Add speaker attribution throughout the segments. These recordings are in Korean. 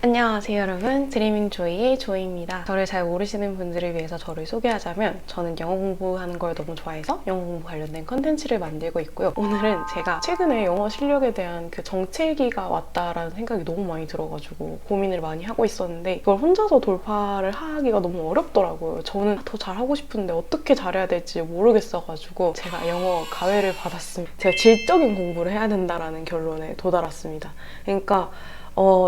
Speaker 1: 안녕하세요 여러분, 드리밍 조이의 조이입니다. 저를 잘 모르시는 분들을 위해서 저를 소개하자면 저는 영어 공부하는 걸 너무 좋아해서 영어 공부 관련된 컨텐츠를 만들고 있고요. 오늘은 제가 최근에 영어 실력에 대한 그 정체기가 왔다라는 생각이 너무 많이 들어가지고 고민을 많이 하고 있었는데 이걸 혼자서 돌파를 하기가 너무 어렵더라고요. 저는 더 잘하고 싶은데 어떻게 잘해야 될지 모르겠어가지고 제가 영어 과외를 받았습니다. 제가 질적인 공부를 해야 된다라는 결론에 도달했습니다. 그러니까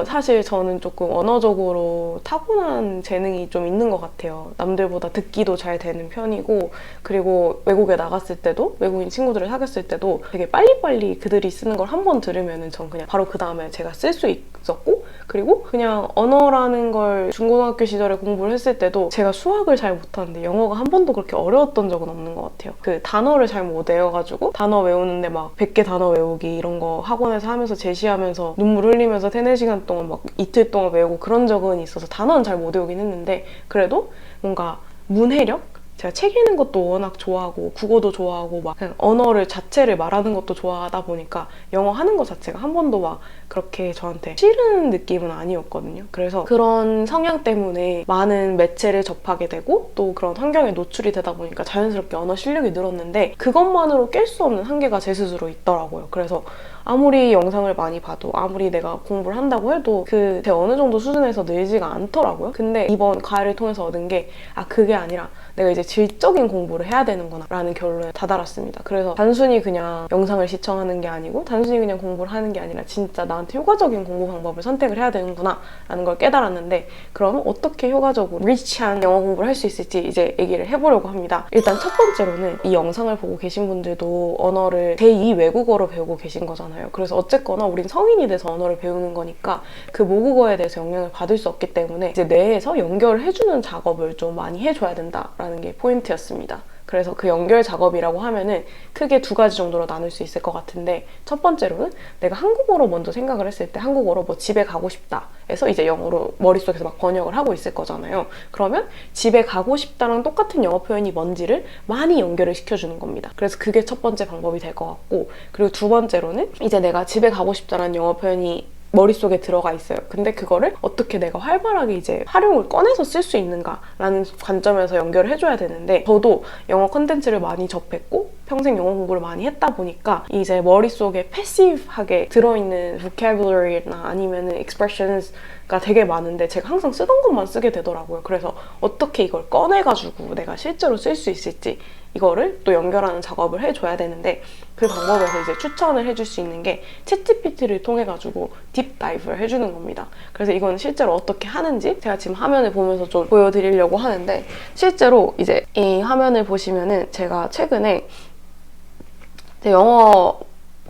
Speaker 1: 사실 저는 조금 언어적으로 타고난 재능이 좀 있는 것 같아요. 남들보다 듣기도 잘 되는 편이고, 그리고 외국에 나갔을 때도, 외국인 친구들을 사귀었을 때도 되게 빨리빨리 그들이 쓰는 걸 한 번 들으면은 전 그냥 바로 그 다음에 제가 쓸 수 있었고, 그리고 그냥 언어라는 걸 중고등학교 시절에 공부를 했을 때도 제가 수학을 잘 못하는데 영어가 한 번도 그렇게 어려웠던 적은 없는 것 같아요. 그 단어를 잘 못 외워가지고 단어 외우는데 막 100개 단어 외우기 이런 거 학원에서 하면서 제시하면서 눈물 흘리면서 3-4시간 동안 막 이틀 동안 외우고 그런 적은 있어서 단어는 잘 못 외우긴 했는데 그래도 뭔가 문해력? 제가 책 읽는 것도 워낙 좋아하고 국어도 좋아하고 막 그냥 언어를 자체를 말하는 것도 좋아하다 보니까 영어 하는 것 자체가 한 번도 막 그렇게 저한테 싫은 느낌은 아니었거든요. 그래서 그런 성향 때문에 많은 매체를 접하게 되고 또 그런 환경에 노출이 되다 보니까 자연스럽게 언어 실력이 늘었는데 그것만으로 깰 수 없는 한계가 제 스스로 있더라고요. 그래서 아무리 영상을 많이 봐도 아무리 내가 공부를 한다고 해도 제 어느 정도 수준에서 늘지가 않더라고요. 근데 이번 과외를 통해서 얻은 게 그게 아니라 내가 이제 질적인 공부를 해야 되는구나 라는 결론에 다다랐습니다. 그래서 단순히 그냥 영상을 시청하는 게 아니고 단순히 그냥 공부를 하는 게 아니라 진짜 나한테 효과적인 공부 방법을 선택을 해야 되는구나 라는 걸 깨달았는데 그러면 어떻게 효과적으로 리치한 영어 공부를 할 수 있을지 이제 얘기를 해보려고 합니다. 일단 첫 번째로는 이 영상을 보고 계신 분들도 언어를 제2 외국어로 배우고 계신 거잖아요. 그래서 어쨌거나 우린 성인이 돼서 언어를 배우는 거니까 그 모국어에 대해서 영향을 받을 수 없기 때문에 이제 뇌에서 연결을 해주는 작업을 좀 많이 해줘야 된다라는 게 포인트였습니다. 그래서 그 연결 작업이라고 하면은 크게 2가지 정도로 나눌 수 있을 것 같은데 첫 번째로는 내가 한국어로 먼저 생각을 했을 때 한국어로 뭐 집에 가고 싶다 해서 이제 영어로 머릿속에서 막 번역을 하고 있을 거잖아요. 그러면 집에 가고 싶다랑 똑같은 영어 표현이 뭔지를 많이 연결을 시켜주는 겁니다. 그래서 그게 첫 번째 방법이 될 것 같고 그리고 두 번째로는 이제 내가 집에 가고 싶다는 영어 표현이 머릿속에 들어가 있어요. 근데 그거를 어떻게 내가 활발하게 이제 활용을 꺼내서 쓸 수 있는가라는 관점에서 연결을 해줘야 되는데 저도 영어 컨텐츠를 많이 접했고 평생 영어 공부를 많이 했다 보니까 이제 머릿속에 패시브하게 들어있는 vocabulary나 아니면은 expressions가 되게 많은데 제가 항상 쓰던 것만 쓰게 되더라고요. 그래서 어떻게 이걸 꺼내가지고 내가 실제로 쓸 수 있을지 이거를 또 연결하는 작업을 해줘야 되는데 그 방법에서 이제 추천을 해줄 수 있는 게 챗GPT를 통해가지고 딥다이브를 해주는 겁니다. 그래서 이건 실제로 어떻게 하는지 제가 지금 화면을 보면서 좀 보여드리려고 하는데 실제로 이제 이 화면을 보시면은 제가 최근에 영어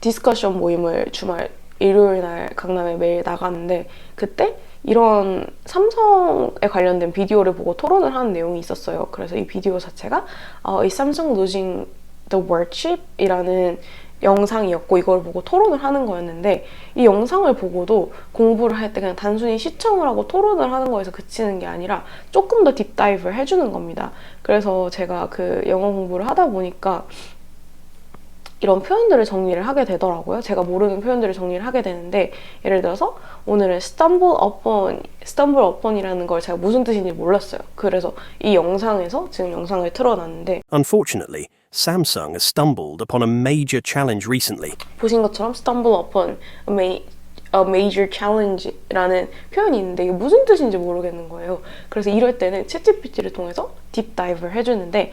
Speaker 1: 디스커션 모임을 주말 일요일 날 강남에 매일 나가는데 그때 이런 삼성에 관련된 비디오를 보고 토론을 하는 내용이 있었어요. 그래서 이 비디오 자체가 Is Samsung losing the worship? 이라는 영상이었고 이걸 보고 토론을 하는 거였는데 이 영상을 보고도 공부를 할 때 그냥 단순히 시청을 하고 토론을 하는 거에서 그치는 게 아니라 조금 더 딥다이브를 해주는 겁니다. 그래서 제가 그 영어 공부를 하다 보니까 이런 표현들을 정리를 하게 되더라고요. 제가 모르는 표현들을 정리를 하게 되는데 예를 들어서 오늘은 stumble upon이라는 걸 제가 무슨 뜻인지 몰랐어요. 그래서 이 영상에서 지금 영상을 틀어놨는데
Speaker 2: Unfortunately, Samsung has stumbled upon a major challenge recently.
Speaker 1: 보신 것처럼 stumble upon a major challenge라는 표현이 있는데 이게 무슨 뜻인지 모르겠는 거예요. 그래서 이럴 때는 챗GPT를 통해서 딥다이브를 해주는데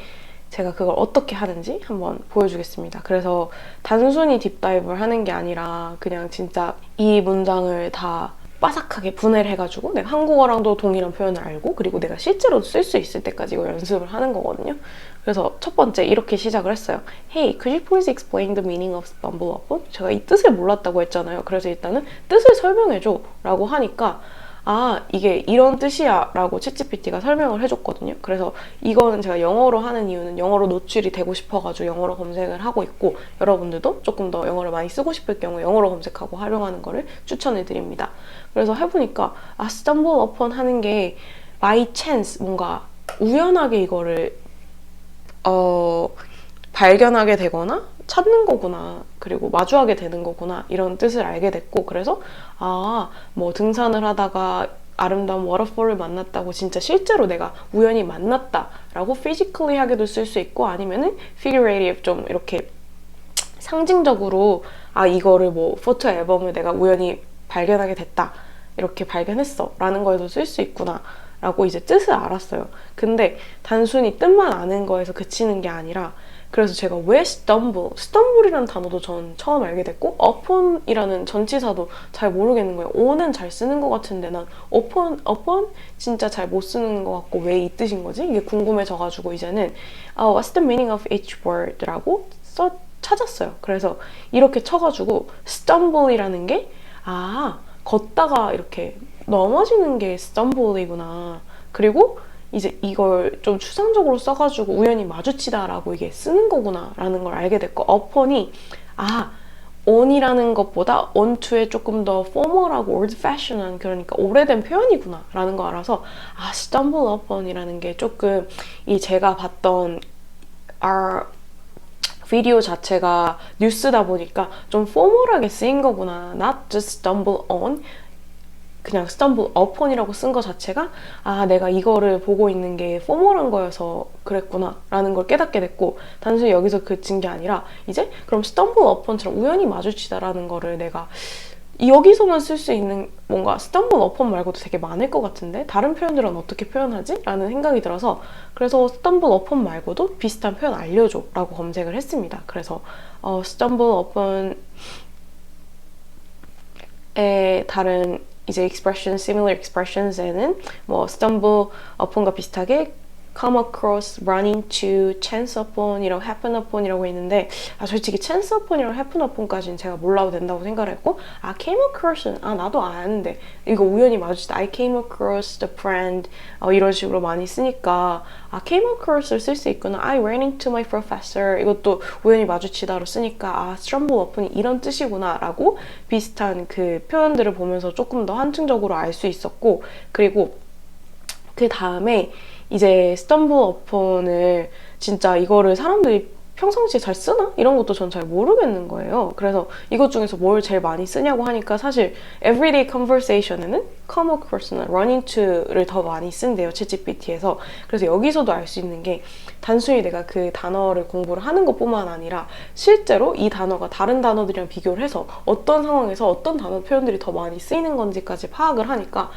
Speaker 1: 제가 그걸 어떻게 하는지 한번 보여주겠습니다. 그래서 단순히 딥다이브를 하는 게 아니라 그냥 진짜 이 문장을 다 빠삭하게 분해를 해가지고 내가 한국어랑도 동일한 표현을 알고 그리고 내가 실제로 쓸 수 있을 때까지 이거 연습을 하는 거거든요. 그래서 첫 번째 이렇게 시작을 했어요. Hey, could you please explain the meaning of stumble upon? 제가 이 뜻을 몰랐다고 했잖아요. 그래서 일단은 뜻을 설명해줘 라고 하니까 이게 이런 뜻이야 라고 챗GPT가 설명을 해줬거든요. 그래서 이거는 제가 영어로 하는 이유는 영어로 노출이 되고 싶어가지고 영어로 검색을 하고 있고 여러분들도 조금 더 영어를 많이 쓰고 싶을 경우 영어로 검색하고 활용하는 거를 추천을 드립니다. 그래서 해보니까 stumble upon 하는 게 by chance 뭔가 우연하게 이거를 발견하게 되거나 찾는 거구나. 그리고 마주하게 되는 거구나. 이런 뜻을 알게 됐고 그래서 뭐 등산을 하다가 아름다운 워터폴을 만났다고 진짜 실제로 내가 우연히 만났다라고 physically 하게도 쓸 수 있고 아니면은 figurative 좀 이렇게 상징적으로 이거를 뭐 포토 앨범을 내가 우연히 발견하게 됐다. 이렇게 발견했어. 라는 거에도 쓸 수 있구나. 라고 이제 뜻을 알았어요. 근데 단순히 뜻만 아는 거에서 그치는 게 아니라 그래서 제가 왜 stumble이라는 단어도 전 처음 알게 됐고 upon이라는 전치사도 잘 모르겠는 거예요. on은 잘 쓰는 것 같은데 난 upon 진짜 잘 못 쓰는 것 같고 왜 이 뜻인 거지? 이게 궁금해져가지고 이제는 what's the meaning of each word? 라고 찾았어요. 그래서 이렇게 쳐가지고 stumble이라는 게 걷다가 이렇게 넘어지는 게 stumble이구나. 그리고 이제 이걸 좀 추상적으로 써가지고 우연히 마주치다라고 이게 쓰는 거구나 라는 걸 알게 됐고 upon이 on이라는 것보다 onto의 조금 더 formal하고 old-fashion한 그러니까 오래된 표현이구나 라는 거 알아서 stumble upon이라는 게 조금 이 제가 봤던 비디오 자체가 뉴스다 보니까 좀 포멀하게 쓰인 거구나. Not just stumble on. 그냥 stumble upon이라고 쓴 거 자체가 내가 이거를 보고 있는 게 포멀한 거여서 그랬구나 라는 걸 깨닫게 됐고 단순히 여기서 그친 게 아니라 이제 그럼 stumble upon처럼 우연히 마주치다라는 거를 내가 여기서만 쓸 수 있는 뭔가 stumble upon 말고도 되게 많을 것 같은데 다른 표현들은 어떻게 표현하지? 라는 생각이 들어서 그래서 stumble upon 말고도 비슷한 표현 알려줘 라고 검색을 했습니다. 그래서 stumble upon의 다른 이제 similar expressions에는 뭐 stumble upon과 비슷하게 come across, run into, chance upon 이라고 happen upon이라고 있는데 솔직히 chance upon이랑 happen upon까지는 제가 몰라도 된다고 생각을 했고 came across는 나도 아는데 이거 우연히 마주치다 I came across the friend 이런 식으로 많이 쓰니까 came across를 쓸 수 있구나 I ran into my professor 이것도 우연히 마주치다로 쓰니까 stumble upon이 이런 뜻이구나 라고 비슷한 그 표현들을 보면서 조금 더 한층적으로 알 수 있었고 그리고 그 다음에 이제 stumble upon을 진짜 이거를 사람들이 평상시에 잘 쓰나? 이런 것도 전 잘 모르겠는 거예요. 그래서 이것 중에서 뭘 제일 많이 쓰냐고 하니까 사실 everyday conversation에는 come across나 run into를 더 많이 쓴대요. 챗GPT에서. 그래서 여기서도 알 수 있는 게 단순히 내가 그 단어를 공부를 하는 것뿐만 아니라 실제로 이 단어가 다른 단어들이랑 비교를 해서 어떤 상황에서 어떤 단어 표현들이 더 많이 쓰이는 건지까지 파악을 하니까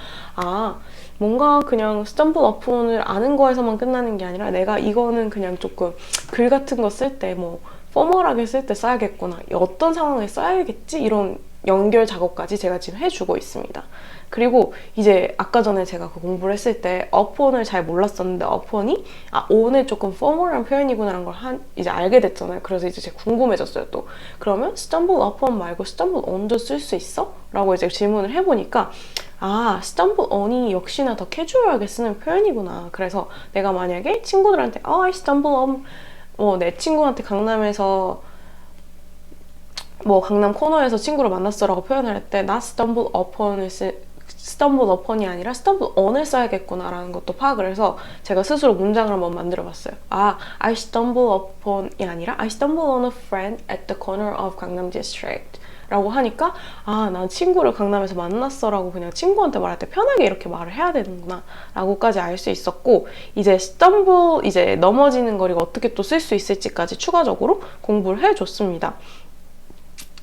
Speaker 1: 뭔가 그냥 stumble upon을 아는 거에서만 끝나는 게 아니라 내가 이거는 그냥 조금 글 같은 거 쓸 때 뭐 포멀하게 쓸 때 써야겠구나 어떤 상황에 써야겠지 이런 연결 작업까지 제가 지금 해주고 있습니다. 그리고 이제 아까 전에 제가 그 공부를 했을 때 upon을 잘 몰랐었는데 upon이 on의 조금 포멀한 표현이구나라는 걸 이제 알게 됐잖아요. 그래서 이제 제가 궁금해졌어요. 또 그러면 stumble upon 말고 stumble on도 쓸 수 있어? 라고 이제 질문을 해보니까 stumble on이 역시나 더 캐주얼하게 쓰는 표현이구나. 그래서 내가 만약에 친구들한테 I stumble on 내 친구한테 강남에서 강남 코너에서 친구를 만났어 라고 표현할 때 not stumble upon이 아니라 stumble on을 써야겠구나 라는 것도 파악을 해서 제가 스스로 문장을 한번 만들어 봤어요. I stumble upon이 아니라 I stumble on a friend at the corner of 강남 district 라고 하니까 난 친구를 강남에서 만났어 라고 그냥 친구한테 말할 때 편하게 이렇게 말을 해야 되는구나 라고까지 알 수 있었고 이제 stumble 이제 넘어지는 걸 어떻게 또 쓸 수 있을지까지 추가적으로 공부를 해줬습니다.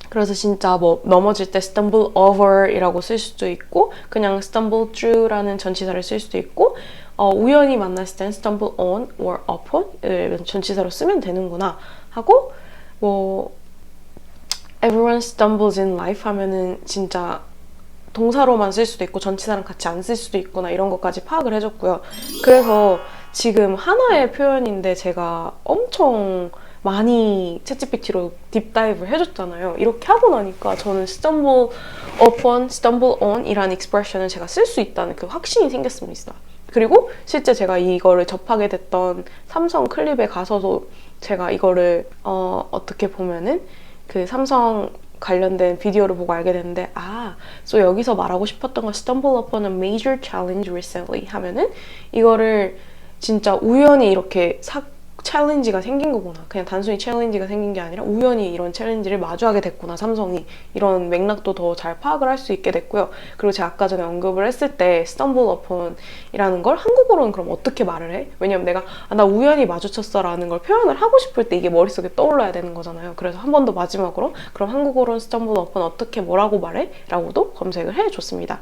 Speaker 1: 그래서 진짜 넘어질 때 stumble over 이라고 쓸 수도 있고 그냥 stumble through라는 전치사를 쓸 수도 있고 우연히 만났을 땐 stumble on or upon 전치사로 쓰면 되는구나 하고 everyone stumbles in life 하면은 진짜 동사로만 쓸 수도 있고 전치사랑 같이 안 쓸 수도 있구나 이런 것까지 파악을 해줬고요. 그래서 지금 하나의 표현인데 제가 엄청 많이 챗GPT로 딥다이브를 해줬잖아요. 이렇게 하고 나니까 저는 stumble upon, stumble on 이라는 expression을 제가 쓸 수 있다는 그 확신이 생겼습니다. 그리고 실제 제가 이거를 접하게 됐던 삼성 클립에 가서도 제가 이거를 어떻게 보면은 그 삼성 관련된 비디오를 보고 알게 됐는데 so 여기서 말하고 싶었던 건 stumble upon a major challenge recently 하면은 이거를 진짜 우연히 이렇게 챌린지가 생긴 거구나. 그냥 단순히 챌린지가 생긴 게 아니라 우연히 이런 챌린지를 마주하게 됐구나, 삼성이. 이런 맥락도 더 잘 파악을 할 수 있게 됐고요. 그리고 제가 아까 전에 언급을 했을 때 stumble upon이라는 걸 한국어로는 그럼 어떻게 말을 해? 왜냐면 내가 나 우연히 마주쳤어 라는 걸 표현을 하고 싶을 때 이게 머릿속에 떠올라야 되는 거잖아요. 그래서 한 번 더 마지막으로 그럼 한국어로는 stumble upon 어떻게 뭐라고 말해? 라고도 검색을 해줬습니다.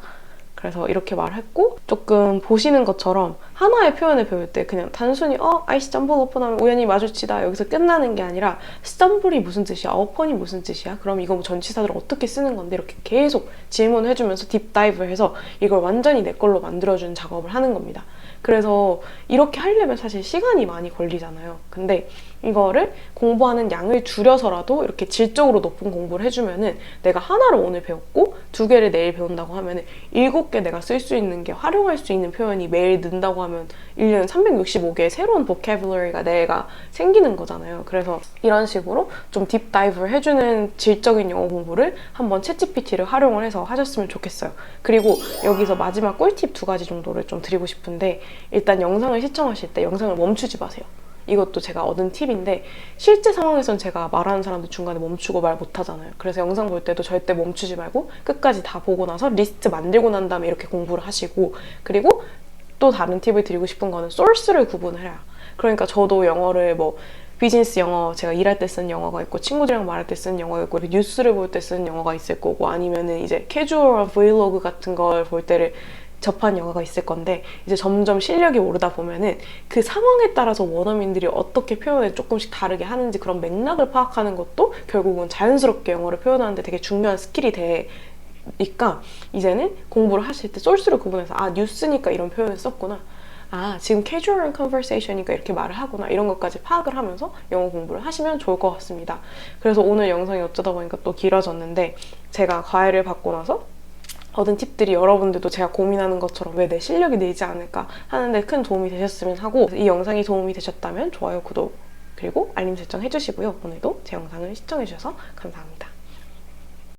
Speaker 1: 그래서 이렇게 말했고 조금 보시는 것처럼 하나의 표현을 배울 때 그냥 단순히 I stumble upon 하면 우연히 마주치다 여기서 끝나는 게 아니라 stumble이 무슨 뜻이야? upon이 무슨 뜻이야? 그럼 이거 전치사를 어떻게 쓰는 건데? 이렇게 계속 질문을 해주면서 딥다이브를 해서 이걸 완전히 내 걸로 만들어주는 작업을 하는 겁니다. 그래서 이렇게 하려면 사실 시간이 많이 걸리잖아요. 근데 이거를 공부하는 양을 줄여서라도 이렇게 질적으로 높은 공부를 해주면은 내가 하나를 오늘 배웠고 2개를 내일 배운다고 하면은 7개 내가 쓸 수 있는 게 활용할 수 있는 표현이 매일 는다고 하면 1년 365개의 새로운 vocabulary가 내가 생기는 거잖아요. 그래서 이런 식으로 좀 딥다이브를 해주는 질적인 영어 공부를 한번 챗GPT를 활용을 해서 하셨으면 좋겠어요. 그리고 여기서 마지막 꿀팁 2가지 정도를 좀 드리고 싶은데 일단 영상을 시청하실 때 영상을 멈추지 마세요. 이것도 제가 얻은 팁인데 실제 상황에선 제가 말하는 사람들 중간에 멈추고 말 못하잖아요. 그래서 영상 볼 때도 절대 멈추지 말고 끝까지 다 보고 나서 리스트 만들고 난 다음에 이렇게 공부를 하시고 그리고 또 다른 팁을 드리고 싶은 거는 소스를 구분을 해요. 그러니까 저도 영어를 뭐 비즈니스 영어 제가 일할 때 쓰는 영어가 있고 친구들이랑 말할 때 쓰는 영어가 있고 뉴스를 볼 때 쓰는 영어가 있을 거고 아니면은 이제 캐주얼 브이로그 같은 걸 볼 때를 접한 영화가 있을 건데 이제 점점 실력이 오르다 보면은 그 상황에 따라서 원어민들이 어떻게 표현을 조금씩 다르게 하는지 그런 맥락을 파악하는 것도 결국은 자연스럽게 영어를 표현하는데 되게 중요한 스킬이 되니까 이제는 공부를 하실 때 소스를 구분해서 뉴스니까 이런 표현을 썼구나. 지금 casual conversation이니까 이렇게 말을 하구나. 이런 것까지 파악을 하면서 영어 공부를 하시면 좋을 것 같습니다. 그래서 오늘 영상이 어쩌다 보니까 또 길어졌는데 제가 과외를 받고 나서 얻은 팁들이 여러분들도 제가 고민하는 것처럼 왜 내 실력이 늘지 않을까 하는데 큰 도움이 되셨으면 하고 이 영상이 도움이 되셨다면 좋아요, 구독, 그리고 알림 설정 해주시고요. 오늘도 제 영상을 시청해주셔서 감사합니다.